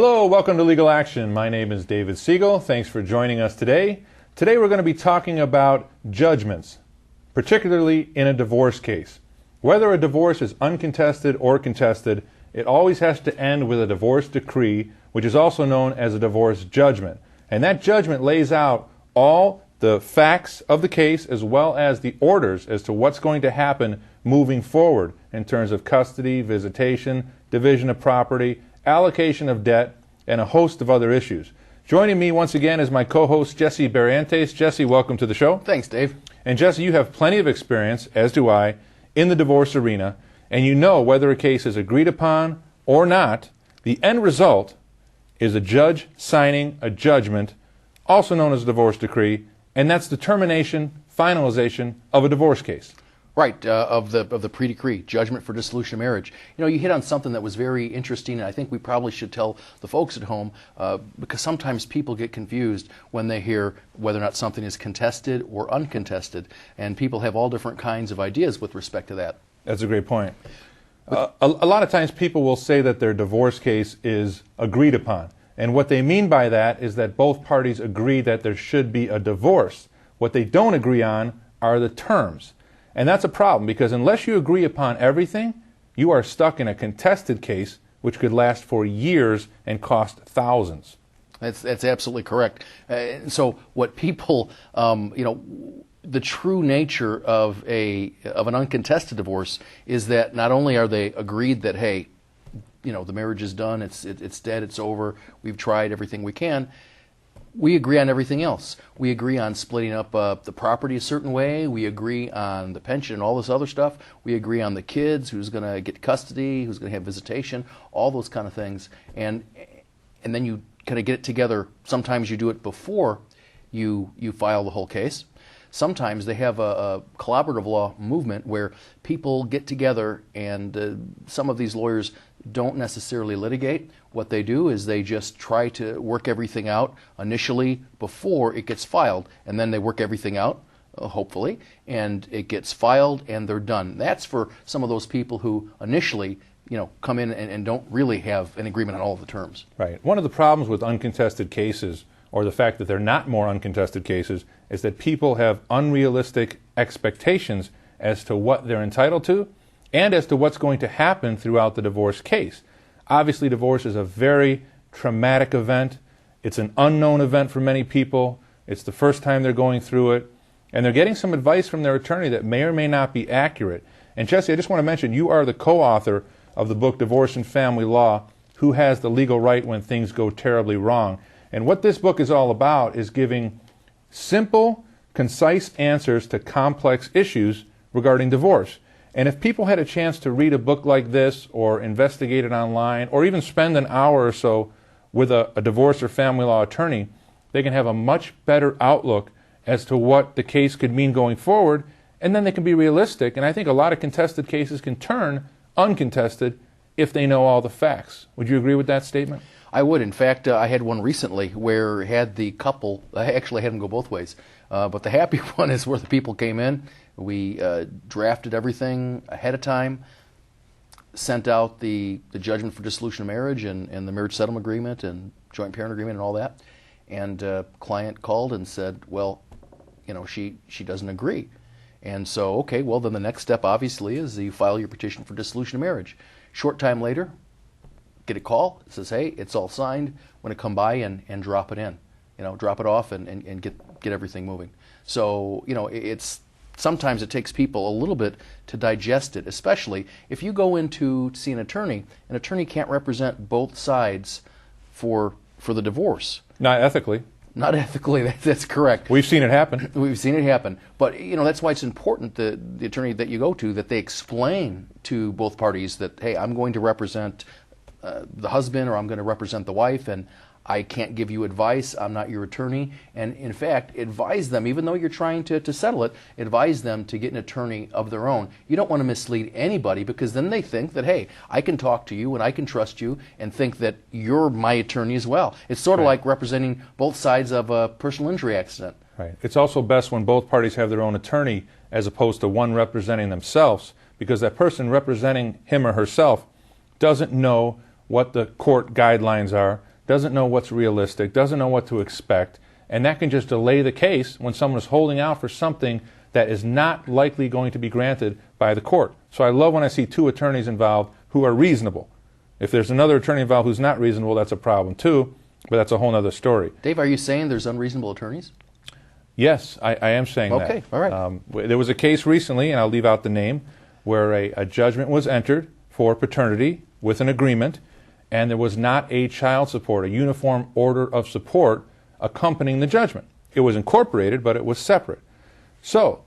Hello, welcome to Legal Action. My name is David Siegel. Thanks for joining us today. Today we're going to be talking about judgments, particularly in a divorce case. Whether a divorce is uncontested or contested, it always has to end with a divorce decree, which is also known as a divorce judgment. And that judgment lays out all the facts of the case as well as the orders as to what's going to happen moving forward in terms of custody, visitation, division of property, allocation of debt, and a host of other issues. Joining me once again is my co-host Jesse Barrientos. Jesse, welcome to the show. Thanks, Dave. And Jesse, you have plenty of experience, as do I, in the divorce arena, and you know whether a case is agreed upon or not, the end result is a judge signing a judgment, also known as a divorce decree, and that's the termination, finalization of a divorce case. Right, of the pre-decree, judgment for dissolution of marriage. You know, you hit on something that was very interesting, and I think we probably should tell the folks at home, because sometimes people get confused when they hear whether or not something is contested or uncontested, and people have all different kinds of ideas with respect to that. That's a great point. A lot of times people will say that their divorce case is agreed upon, and what they mean by that is that both parties agree that there should be a divorce. What they don't agree on are the terms. And that's a problem, because unless you agree upon everything, you are stuck in a contested case which could last for years and cost thousands. That's absolutely correct. So what people, the true nature of an uncontested divorce is that not only are they agreed that, hey, the marriage is done, it's dead, it's over, we've tried everything we can. We agree on everything else. We agree on splitting up the property a certain way. We agree on the pension and all this other stuff. We agree on the kids, who's going to get custody, who's going to have visitation, all those kind of things. And then you kind of get it together. Sometimes you do it before you file the whole case. Sometimes they have a collaborative law movement where people get together, and some of these lawyers don't necessarily litigate. What they do is they just try to work everything out initially before it gets filed, and then they work everything out, hopefully, and it gets filed and they're done. That's for some of those people who initially come in and don't really have an agreement on all of the terms. Right. One of the problems with uncontested cases, or the fact that they're not more uncontested cases, is that people have unrealistic expectations as to what they're entitled to and as to what's going to happen throughout the divorce case. Obviously, divorce is a very traumatic event. It's an unknown event for many people. It's the first time they're going through it, and they're getting some advice from their attorney that may or may not be accurate. And Jesse, I just want to mention, you are the co-author of the book Divorce and Family Law, Who Has the Legal Right When Things Go Terribly Wrong? And what this book is all about is giving simple, concise answers to complex issues regarding divorce. And if people had a chance to read a book like this, or investigate it online, or even spend an hour or so with a divorce or family law attorney, they can have a much better outlook as to what the case could mean going forward, and then they can be realistic. And I think a lot of contested cases can turn uncontested if they know all the facts. Would you agree with that statement? I would. In fact, I had one recently where the couple, I actually had them go both ways, but the happy one is where the people came in. We drafted everything ahead of time, sent out the judgment for dissolution of marriage and the marriage settlement agreement and joint parent agreement and all that. And client called and said, well, she doesn't agree. And so, okay, well, then the next step obviously is you file your petition for dissolution of marriage. Short time later, get a call. It says, hey, it's all signed. I'm going to come by and drop it in. Drop it off and get everything moving. So, sometimes it takes people a little bit to digest it, especially if you go in to see an attorney can't represent both sides for the divorce. Not ethically. Not ethically, that's correct. We've seen it happen. We've seen it happen. But, that's why it's important that the attorney that you go to, that they explain to both parties that, hey, I'm going to represent the husband, or I'm going to represent the wife, and I can't give you advice. I'm not your attorney. And in fact, advise them, even though you're trying to settle it, advise them to get an attorney of their own. You don't want to mislead anybody, because then they think that, hey, I can talk to you and I can trust you and think that you're my attorney as well. It's sort of like representing both sides of a personal injury accident. Right. It's also best when both parties have their own attorney as opposed to one representing themselves, because that person representing him or herself doesn't know what the court guidelines are, doesn't know what's realistic, doesn't know what to expect, and that can just delay the case when someone is holding out for something that is not likely going to be granted by the court. So I love when I see two attorneys involved who are reasonable. If there's another attorney involved who's not reasonable, that's a problem too, but that's a whole other story. Dave, are you saying there's unreasonable attorneys? Yes, I am saying that. Okay, all right. There was a case recently, and I'll leave out the name, where a judgment was entered for paternity with an agreement, and there was not a child support, a uniform order of support accompanying the judgment. It was incorporated, but it was separate. So,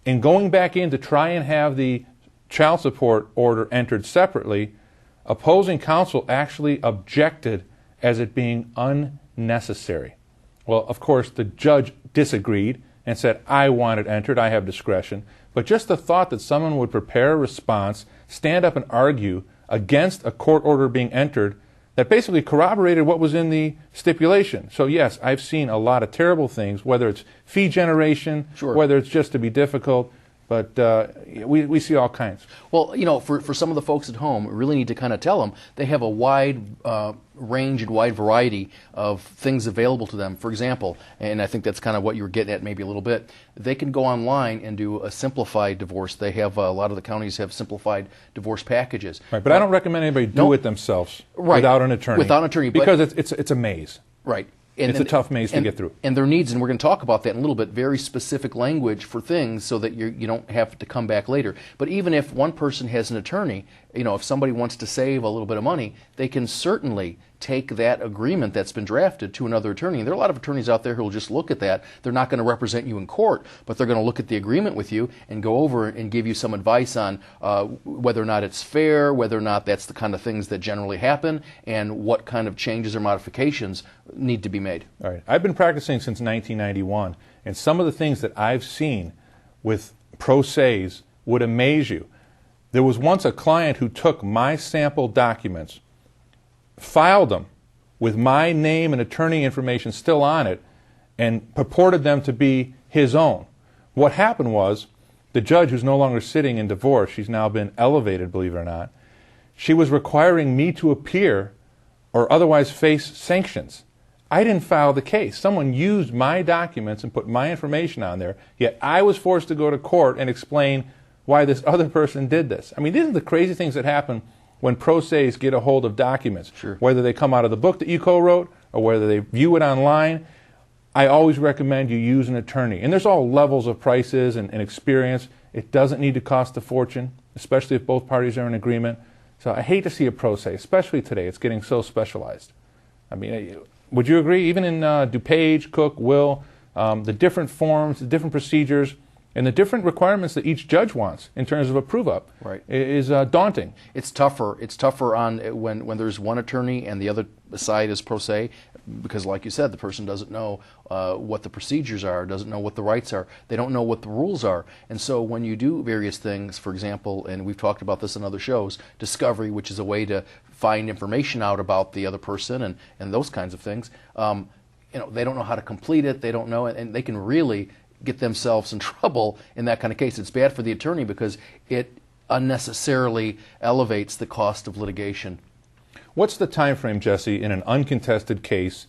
in going back in to try and have the child support order entered separately, opposing counsel actually objected as it being unnecessary. Well, of course, the judge disagreed and said, I want it entered, I have discretion. But just the thought that someone would prepare a response, stand up and argue against a court order being entered that basically corroborated what was in the stipulation. So yes, I've seen a lot of terrible things, whether it's fee generation, Sure. whether it's just to be difficult, but we see all kinds. Well, for some of the folks at home, we really need to kind of tell them they have a wide range and wide variety of things available to them. For example, and I think that's kind of what you were getting at maybe a little bit, they can go online and do a simplified divorce. They have, a lot of the counties have simplified divorce packages. Right, but I don't recommend anybody do it themselves without an attorney. Without an attorney. Because it's a maze. Right. It's a tough maze to get through. And their needs, and we're going to talk about that in a little bit, very specific language for things so that you don't have to come back later. But even if one person has an attorney, if somebody wants to save a little bit of money, they can certainly take that agreement that's been drafted to another attorney. And there are a lot of attorneys out there who will just look at that. They're not going to represent you in court, but they're going to look at the agreement with you and go over and give you some advice on whether or not it's fair, whether or not that's the kind of things that generally happen, and what kind of changes or modifications need to be made. All right. I've been practicing since 1991, and some of the things that I've seen with pro ses would amaze you. There was once a client who took my sample documents, filed them with my name and attorney information still on it, and purported them to be his own. What happened was, the judge, who's no longer sitting in divorce, she's now been elevated, believe it or not, she was requiring me to appear or otherwise face sanctions. I didn't file the case. Someone used my documents and put my information on there, yet I was forced to go to court and explain why this other person did this. I mean, these are the crazy things that happen when pro ses get a hold of documents, Sure. Whether they come out of the book that you co-wrote or whether they view it online. I always recommend you use an attorney. And there's all levels of prices and experience. It doesn't need to cost a fortune, especially if both parties are in agreement. So I hate to see a pro se, especially today. It's getting so specialized. I mean, would you agree? Even in DuPage, Cook, Will, the different forms, the different procedures, and the different requirements that each judge wants in terms of a prove-up is daunting. It's tougher. It's tougher on when there's one attorney and the other side is pro se, because, like you said, the person doesn't know what the procedures are, doesn't know what the rights are, they don't know what the rules are. And so when you do various things, for example, and we've talked about this in other shows, discovery, which is a way to find information out about the other person and those kinds of things, they don't know how to complete it, they don't know, and they can really get themselves in trouble in that kind of case. It's bad for the attorney because it unnecessarily elevates the cost of litigation. What's the time frame, Jesse, in an uncontested case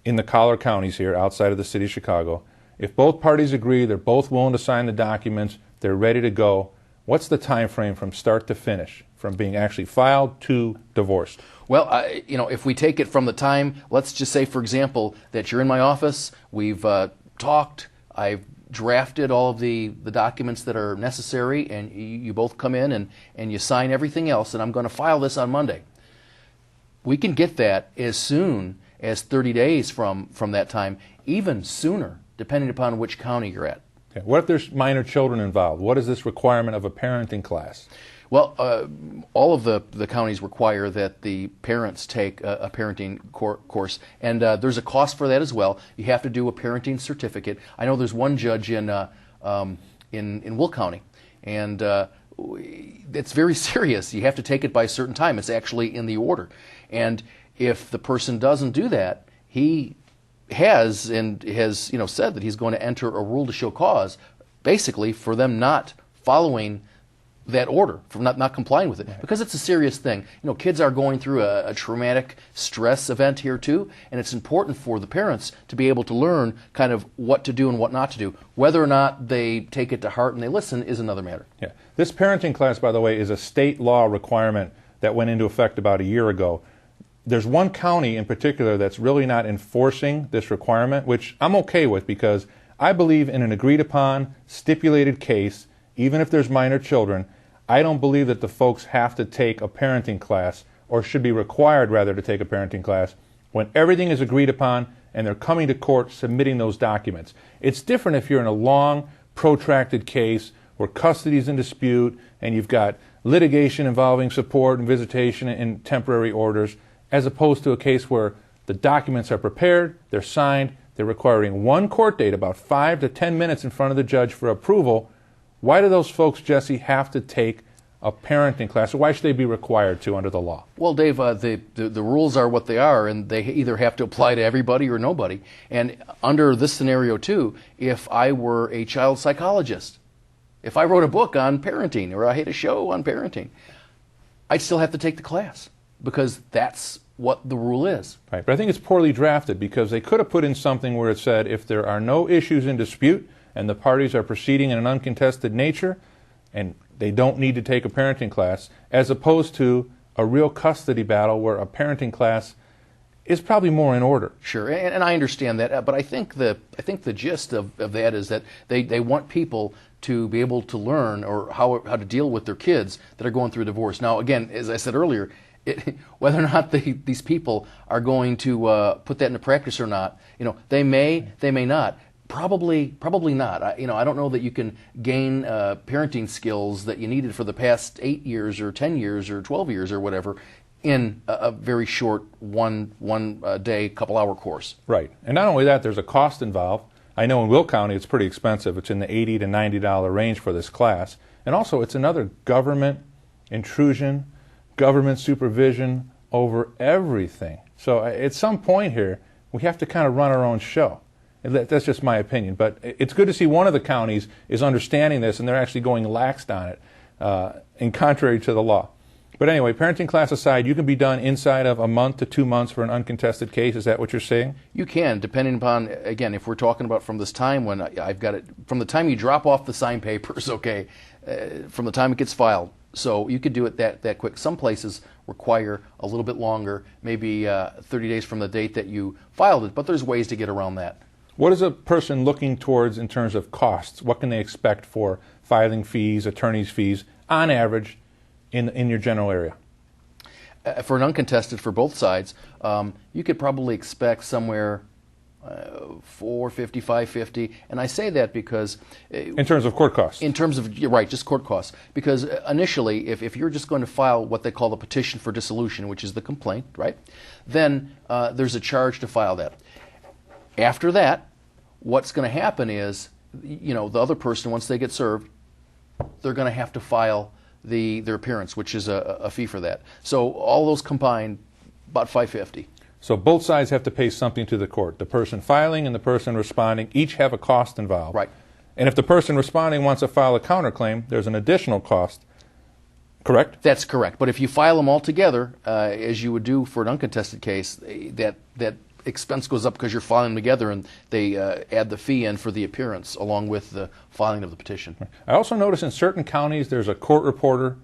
in the collar counties here outside of the city of Chicago? If both parties agree, they're both willing to sign the documents, they're ready to go, what's the time frame from start to finish, from being actually filed to divorced? Well, if we take it from the time, let's just say, for example, that you're in my office, we've talked, I've drafted all of the documents that are necessary, and you both come in and you sign everything else, and I'm going to file this on Monday. We can get that as soon as 30 days from that time, even sooner, depending upon which county you're at. Okay. What if there's minor children involved? What is this requirement of a parenting class? Well, all of the counties require that the parents take a parenting course, and there's a cost for that as well. You have to do a parenting certificate. I know there's one judge in Will County, and it's very serious. You have to take it by a certain time. It's actually in the order, and if the person doesn't do that, he has said that he's going to enter a rule to show cause, basically for them not following that order, from not complying with it, because it's a serious thing. Kids are going through a traumatic stress event here too, and it's important for the parents to be able to learn kind of what to do and what not to do. Whether or not they take it to heart and they listen is another matter. Yeah. This parenting class, by the way, is a state law requirement that went into effect about a year ago. There's one county in particular that's really not enforcing this requirement, which I'm okay with, because I believe in an agreed upon, stipulated case. Even if there's minor children, I don't believe that the folks have to take a parenting class, or should be required rather to take a parenting class, when everything is agreed upon and they're coming to court submitting those documents. It's different if you're in a long, protracted case where custody is in dispute and you've got litigation involving support and visitation and temporary orders, as opposed to a case where the documents are prepared, they're signed, they're requiring one court date, about 5 to 10 minutes in front of the judge for approval. Why do those folks, Jesse, have to take a parenting class? Or why should they be required to under the law? Well, Dave, the rules are what they are, and they either have to apply to everybody or nobody. And under this scenario, too, if I were a child psychologist, if I wrote a book on parenting or I had a show on parenting, I'd still have to take the class, because that's what the rule is. Right, but I think it's poorly drafted, because they could have put in something where it said if there are no issues in dispute and the parties are proceeding in an uncontested nature, and they don't need to take a parenting class, as opposed to a real custody battle where a parenting class is probably more in order. Sure, and I understand that, but I think the gist of that is that they want people to be able to learn or how to deal with their kids that are going through divorce. Now, again, as I said earlier, whether or not these people are going to put that into practice or not, they may not. Probably not. I don't know that you can gain parenting skills that you needed for the past 8 years or 10 years or 12 years or whatever in a very short one day, couple-hour course. Right. And not only that, there's a cost involved. I know in Will County it's pretty expensive. It's in the $80 to $90 range for this class. And also it's another government intrusion, government supervision over everything. So at some point here, we have to kind of run our own show. That's just my opinion. But it's good to see one of the counties is understanding this, and they're actually going laxed on it, in contrary to the law. But anyway, parenting class aside, you can be done inside of a month to 2 months for an uncontested case. Is that what you're saying? You can, depending upon, again, if we're talking about from this time when I've got it, from the time you drop off the signed papers, okay, from the time it gets filed. So you could do it that quick. Some places require a little bit longer, maybe 30 days from the date that you filed it, but there's ways to get around that. What is a person looking towards in terms of costs? What can they expect for filing fees, attorney's fees, on average, in your general area? For an uncontested, for both sides, you could probably expect somewhere $450, $550, and I say that because in terms of court costs. In terms of, you're right, just court costs. Because initially, if you're just going to file what they call the petition for dissolution, which is the complaint, right? Then there's a charge to file that. After that, what's going to happen is, the other person, once they get served, they're going to have to file their appearance, which is a fee for that. So all those combined, about $550. So both sides have to pay something to the court. The person filing and the person responding each have a cost involved. Right. And if the person responding wants to file a counterclaim, there's an additional cost. Correct? That's correct. But if you file them all together, as you would do for an uncontested case, that expense goes up because you're filing them together, and they add the fee in for the appearance along with the filing of the petition. I also notice in certain counties there's a court reporter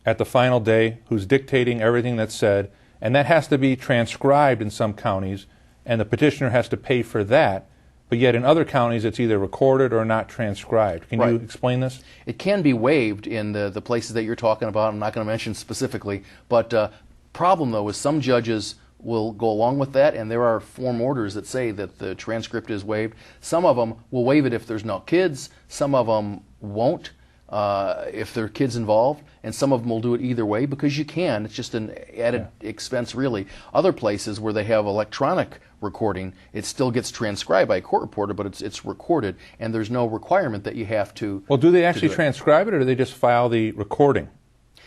at the final day who's dictating everything that's said, and that has to be transcribed in some counties, and the petitioner has to pay for that. But yet in other counties it's either recorded or not transcribed. Can you explain this? It can be waived in the places that you're talking about. I'm not going to mention specifically, but problem though is some judges will go along with that, and there are form orders that say that the transcript is waived. Some of them will waive it if there's no kids. Some of them won't if there are kids involved, and some of them will do it either way because you can. It's just an added expense, really. Other places where they have electronic recording, it still gets transcribed by a court reporter, but it's recorded, and there's no requirement that you have to. Well, do they actually transcribe it, or do they just file the recording?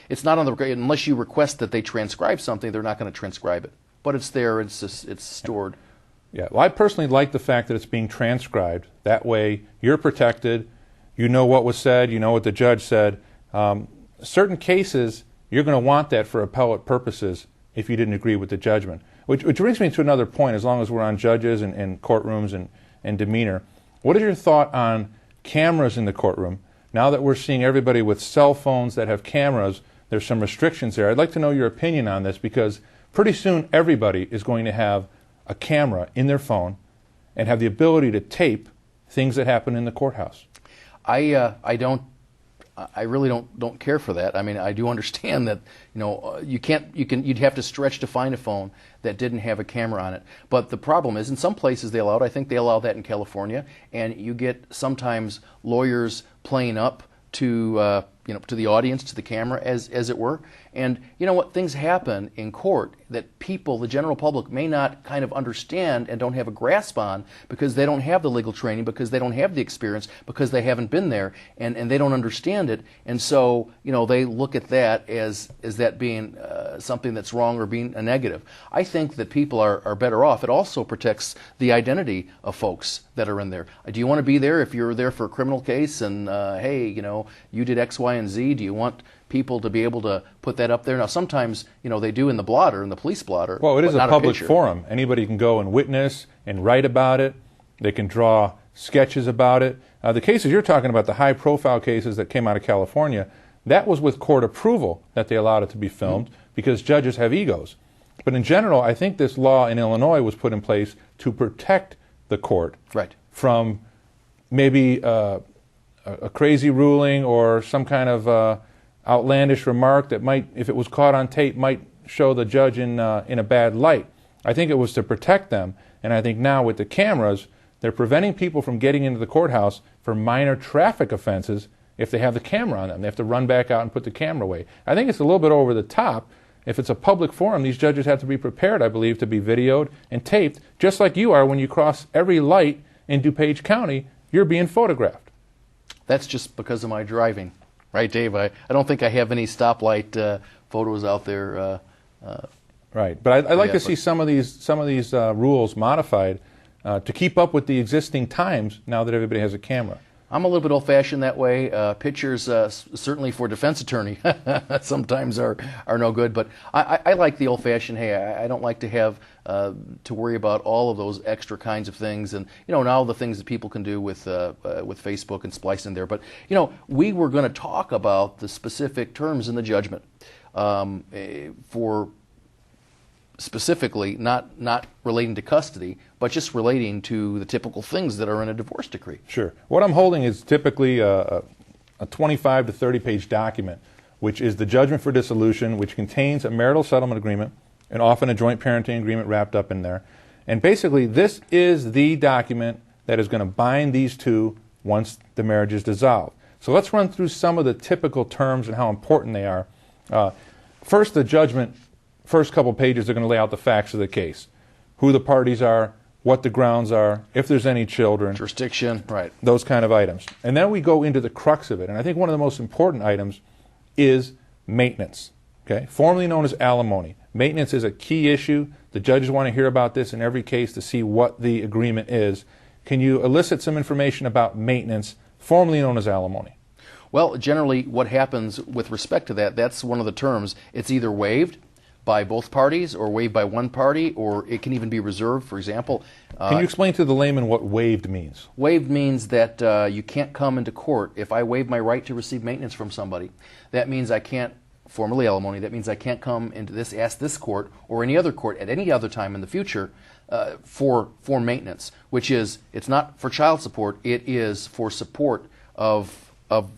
It's not on the record. Unless you request that they transcribe something, they're not going to transcribe it. But it's there, it's stored. Yeah, well, I personally like the fact that it's being transcribed. That way you're protected, you know what was said, you know what the judge said. certain cases, you're going to want that for appellate purposes if you didn't agree with the judgment. Which brings me to another point, as long as we're on judges and courtrooms and demeanor. What is your thought on cameras in the courtroom? Now that we're seeing everybody with cell phones that have cameras, there's some restrictions there. I'd like to know your opinion on this, because pretty soon everybody is going to have a camera in their phone and have the ability to tape things that happen in the courthouse. I really don't care for that. I mean, I do understand that, you'd have to stretch to find a phone that didn't have a camera on it. But the problem is, in some places they allow it. I think they allow that in California, and you get sometimes lawyers playing up to to the audience, to the camera, as it were. And you know what? Things happen in court that people, the general public, may not kind of understand and don't have a grasp on, because they don't have the legal training, because they don't have the experience, because they haven't been there, and they don't understand it. And so, they look at that as that being something that's wrong or being a negative. I think that people are better off. It also protects the identity of folks that are in there. Do you want to be there if you're there for a criminal case and, hey, you did X, Y, and Z? Do you want people to be able to put that up there? Now, sometimes, they do in the blotter, in the police blotter. Well, it is a public forum. Anybody can go and witness and write about it. They can draw sketches about it. The cases you're talking about, the high-profile cases that came out of California, that was with court approval that they allowed it to be filmed, because judges have egos. But in general, I think this law in Illinois was put in place to protect the court from maybe a crazy ruling or some kind of outlandish remark that might, if it was caught on tape, might show the judge in a bad light. I think it was to protect them, and I think now with the cameras, they're preventing people from getting into the courthouse for minor traffic offenses if they have the camera on them. They have to run back out and put the camera away. I think it's a little bit over the top. If it's a public forum, these judges have to be prepared, I believe, to be videoed and taped, just like you are when you cross every light in DuPage County. You're being photographed. That's just because of my driving. Right, Dave? I don't think I have any stoplight photos out there. Right, but I'd like to see some of these rules modified to keep up with the existing times now that everybody has a camera. I'm a little bit old-fashioned that way. Pictures, certainly for a defense attorney, sometimes are no good. But I like the old-fashioned. Hey, I don't like to have to worry about all of those extra kinds of things, and now the things that people can do with Facebook and splice in there. But we were going to talk about the specific terms in the judgment for specifically not relating to custody, but just relating to the typical things that are in a divorce decree. Sure. What I'm holding is typically a 25 to 30 page document, which is the judgment for dissolution, which contains a marital settlement agreement and often a joint parenting agreement wrapped up in there. And basically, this is the document that is going to bind these two once the marriage is dissolved. So let's run through some of the typical terms and how important they are. First, the judgment. First couple pages are going to lay out the facts of the case, who the parties are, what the grounds are, if there's any children. Jurisdiction, right. Those kind of items. And then we go into the crux of it. And I think one of the most important items is maintenance, okay? Formerly known as alimony. Maintenance is a key issue. The judges want to hear about this in every case to see what the agreement is. Can you elicit some information about maintenance, formerly known as alimony? Well, generally what happens with respect to that, that's one of the terms. It's either waived by both parties or waived by one party, or it can even be reserved. For example, can you explain to the layman what waived means? Waived means that you can't come into court. If I waive my right to receive maintenance from somebody, that means I can't, formerly alimony, that means I can't come into ask this court or any other court at any other time in the future for maintenance, which is, it's not for child support, it is for support of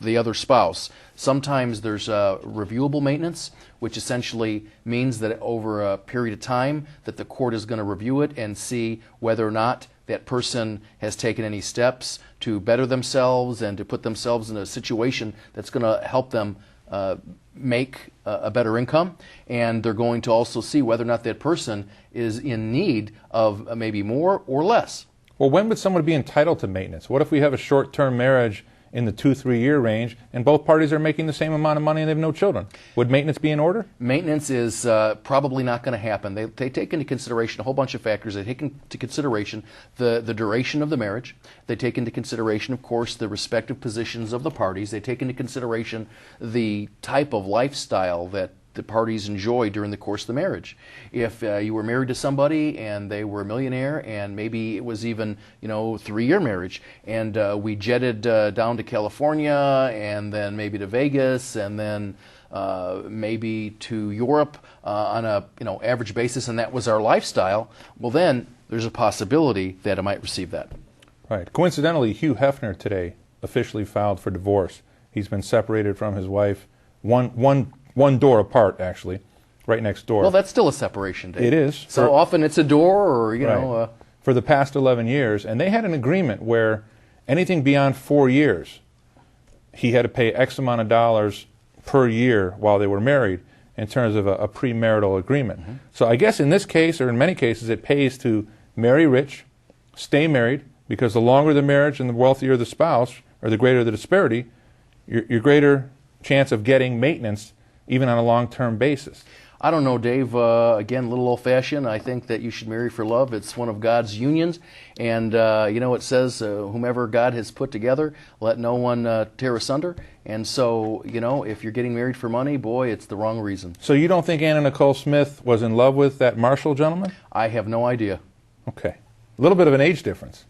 the other spouse. Sometimes there's reviewable maintenance, which essentially means that over a period of time that the court is going to review it and see whether or not that person has taken any steps to better themselves and to put themselves in a situation that's going to help them make a better income. And they're going to also see whether or not that person is in need of maybe more or less. Well, when would someone be entitled to maintenance? What if we have a short-term marriage in the 2-3 year range, and both parties are making the same amount of money and they have no children. Would maintenance be in order? Maintenance is probably not going to happen. They take into consideration a whole bunch of factors. They take into consideration the duration of the marriage. They take into consideration, of course, the respective positions of the parties. They take into consideration the type of lifestyle that the parties enjoy during the course of the marriage. If you were married to somebody and they were a millionaire, and maybe it was even 3-year marriage, and we jetted down to California and then maybe to Vegas and then maybe to Europe on a average basis, and that was our lifestyle, well then there's a possibility that I might receive that. Right. Coincidentally, Hugh Hefner today officially filed for divorce. He's been separated from his wife, one door apart, actually, right next door. Well, that's still a separation, Dave. It is. So often it's a door, or right. For the past 11 years, and they had an agreement where anything beyond 4 years, he had to pay X amount of dollars per year while they were married in terms of a premarital agreement. Mm-hmm. So I guess in this case, or in many cases, it pays to marry rich, stay married, because the longer the marriage and the wealthier the spouse, or the greater the disparity, your greater chance of getting maintenance even on a long-term basis. I don't know, Dave. Again, a little old-fashioned. I think that you should marry for love. It's one of God's unions. And, it says, whomever God has put together, let no one tear asunder. And so, if you're getting married for money, boy, it's the wrong reason. So you don't think Anna Nicole Smith was in love with that Marshall gentleman? I have no idea. Okay. A little bit of an age difference.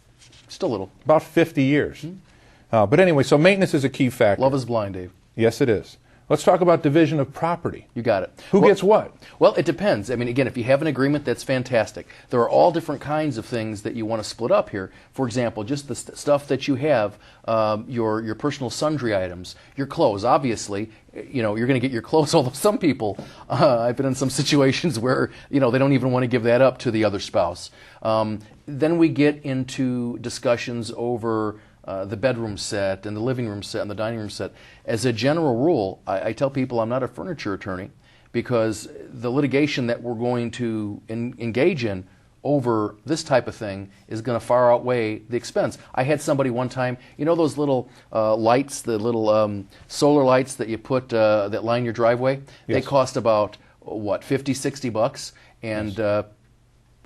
Just a little. About 50 years. Mm-hmm. But anyway, so maintenance is a key factor. Love is blind, Dave. Yes, it is. Let's talk about division of property. You got it. Who gets what? Well, it depends. I mean, again, if you have an agreement, that's fantastic. There are all different kinds of things that you want to split up here. For example, just the stuff that you have, your personal sundry items, your clothes. Obviously, you're going to get your clothes, although some people, I've been in some situations where, they don't even want to give that up to the other spouse. Then we get into discussions over the bedroom set and the living room set and the dining room set. As a general rule, I tell people I'm not a furniture attorney, because the litigation that we're going to engage in over this type of thing is going to far outweigh the expense. I had somebody one time, those little lights, the little solar lights that you put that line your driveway? Yes. They cost about, $50-$60, and yes.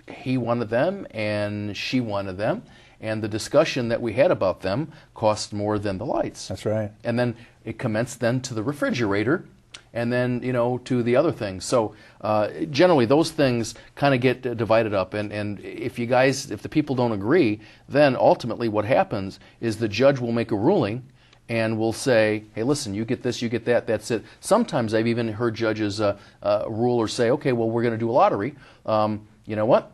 He wanted them and she wanted them. And the discussion that we had about them cost more than the lights. That's right. And then it commenced then to the refrigerator, and then to the other things. So generally those things kind of get divided up. And if the people don't agree, then ultimately what happens is the judge will make a ruling and will say, hey, listen, you get this, you get that, that's it. Sometimes I've even heard judges rule or say, okay, well, we're going to do a lottery. You know what?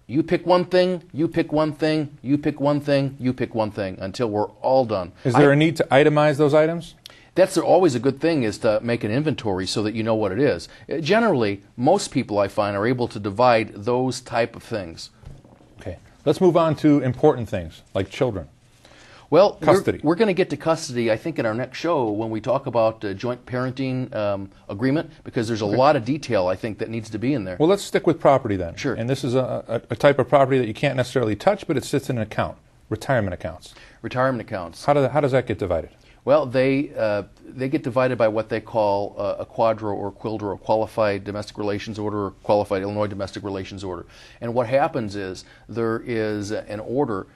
You pick one thing, you pick one thing, you pick one thing, you pick one thing, until we're all done. Is there a need to itemize those items? That's always a good thing, is to make an inventory so that you know what it is. Generally, most people I find are able to divide those type of things. Okay. Let's move on to important things, like children. Well, custody. We're going to get to custody, I think, in our next show when we talk about joint parenting agreement, because there's a lot of detail, I think, that needs to be in there. Well, let's stick with property then. Sure. And this is a type of property that you can't necessarily touch, but it sits in an account, retirement accounts. Retirement accounts. How does that get divided? Well, they get divided by what they call a quadro or quildro, a qualified domestic relations order or qualified Illinois domestic relations order. And what happens is there is an order.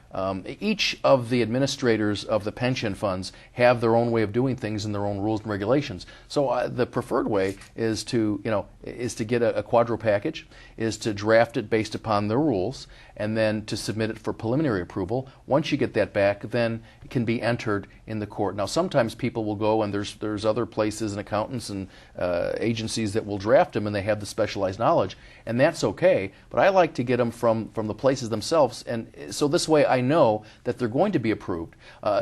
Each of the administrators of the pension funds have their own way of doing things and their own rules and regulations. So the preferred way is to get a quadro package, is to draft it based upon their rules, and then to submit it for preliminary approval. Once you get that back, then it can be entered in the court. Now, sometimes people will go, and there's other places and accountants and agencies that will draft them, and they have the specialized knowledge, and that's okay. But I like to get them from the places themselves, and so this way I know that they're going to be approved.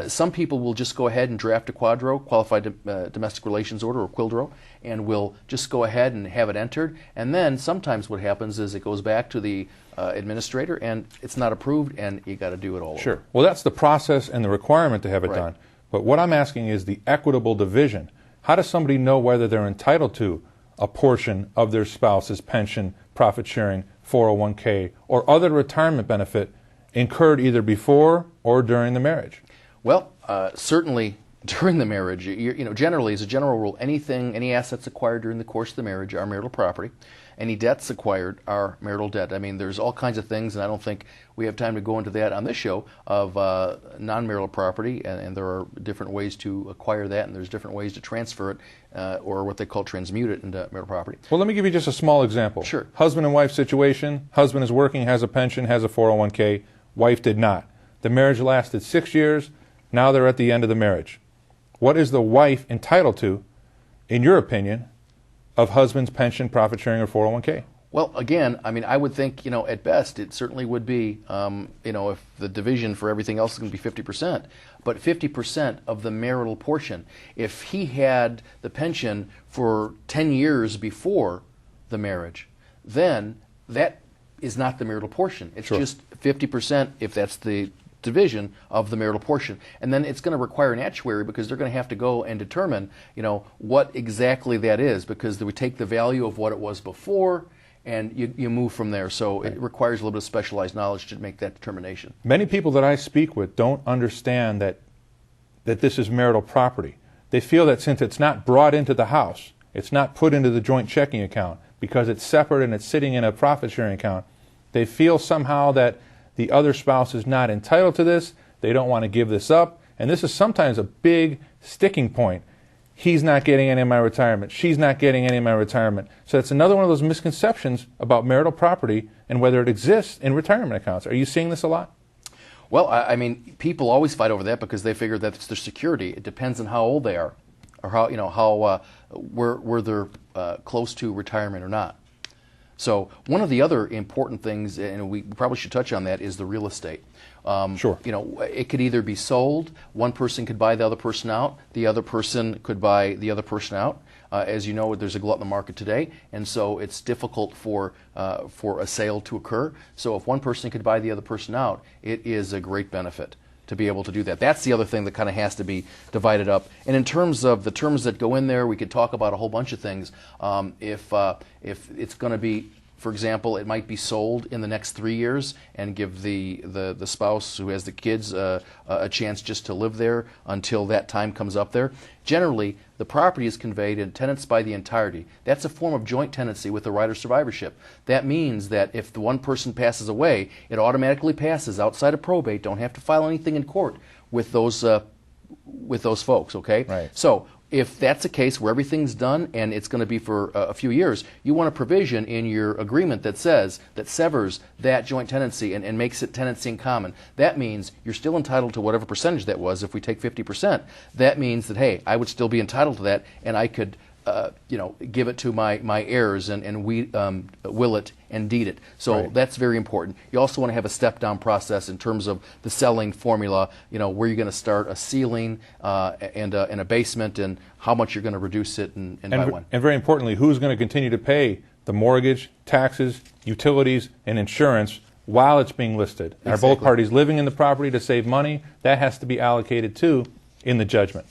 Some people will just go ahead and draft a quadro, qualified domestic relations order, or quildro, and will just go ahead and have it entered. And then sometimes what happens is it goes back to the administrator, and it's not approved, and you got to do it all over. Sure. Well, that's the process and the requirement to have it done. But what I'm asking is the equitable division. How does somebody know whether they're entitled to a portion of their spouse's pension, profit sharing, 401k, or other retirement benefit incurred either before or during the marriage? Well, certainly during the marriage, generally as a general rule, any assets acquired during the course of the marriage are marital property. Any debts acquired are marital debt. I mean, there's all kinds of things, and I don't think we have time to go into that on this show, of non-marital property, and there are different ways to acquire that, and there's different ways to transfer it, or what they call transmute it into marital property. Well, let me give you just a small example. Sure. Husband and wife situation. Husband is working, has a pension, has a 401k. Wife did not. The marriage lasted 6 years. Now they're at the end of the marriage. What is the wife entitled to, in your opinion, of husband's pension, profit sharing, or 401k? Well, again, I mean, I would think, at best, it certainly would be, if the division for everything else is going to be 50%, but 50% of the marital portion. If he had the pension for 10 years before the marriage, then that is not the marital portion. It's Sure. just 50%, if that's the division of the marital portion. And then it's going to require an actuary, because they're going to have to go and determine, what exactly that is, because they would take the value of what it was before, and you move from there. So it requires a little bit of specialized knowledge to make that determination. Many people that I speak with don't understand that this is marital property. They feel that since it's not brought into the house, it's not put into the joint checking account, because it's separate and it's sitting in a profit sharing account, they feel somehow that the other spouse is not entitled to this. They don't want to give this up. And this is sometimes a big sticking point. He's not getting any of my retirement. She's not getting any of my retirement. So it's another one of those misconceptions about marital property and whether it exists in retirement accounts. Are you seeing this a lot? Well, I mean, people always fight over that because they figure that it's their security. It depends on how old they are, or where they're close to retirement or not. So one of the other important things, and we probably should touch on that, is the real estate. Sure. It could either be sold. One person could buy the other person out. The other person could buy the other person out. As you know, there's a glut in the market today, and so it's difficult for a sale to occur. So if one person could buy the other person out, it is a great benefit to be able to do that. That's the other thing that kind of has to be divided up. And in terms of the terms that go in there, we could talk about a whole bunch of things. If it's going to be, for example, it might be sold in the next 3 years and give the spouse who has the kids a chance just to live there until that time comes up there. Generally, the property is conveyed in tenants by the entirety. That's a form of joint tenancy with the right of survivorship. That means that if the one person passes away, it automatically passes outside of probate. Don't have to file anything in court with those folks, okay? Right. So if that's a case where everything's done and it's going to be for a few years, you want a provision in your agreement that says, that severs that joint tenancy and makes it tenancy in common. That means you're still entitled to whatever percentage that was. If we take 50%, that means that, hey, I would still be entitled to that, and I could give it to my heirs and we will it and deed it. So Right. that's very important. You also want to have a step-down process in terms of the selling formula, where you're going to start a ceiling and a basement, and how much you're going to reduce it and by when. And very importantly, who's going to continue to pay the mortgage, taxes, utilities, and insurance while it's being listed? Are both Exactly. parties living in the property to save money? That has to be allocated too in the judgment.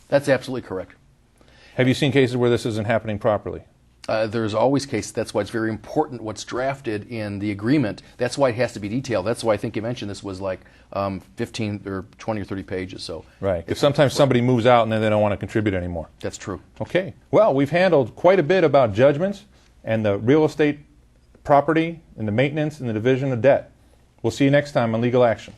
That's absolutely correct. Have you seen cases where this isn't happening properly? There's always cases. That's why it's very important what's drafted in the agreement. That's why it has to be detailed. That's why I think you mentioned this was like 15 or 20 or 30 pages. So Right, because sometimes somebody moves out and then they don't want to contribute anymore. that's true. Okay, well, we've handled quite a bit about judgments and the real estate property and the maintenance and the division of debt. We'll see you next time on Legal Action.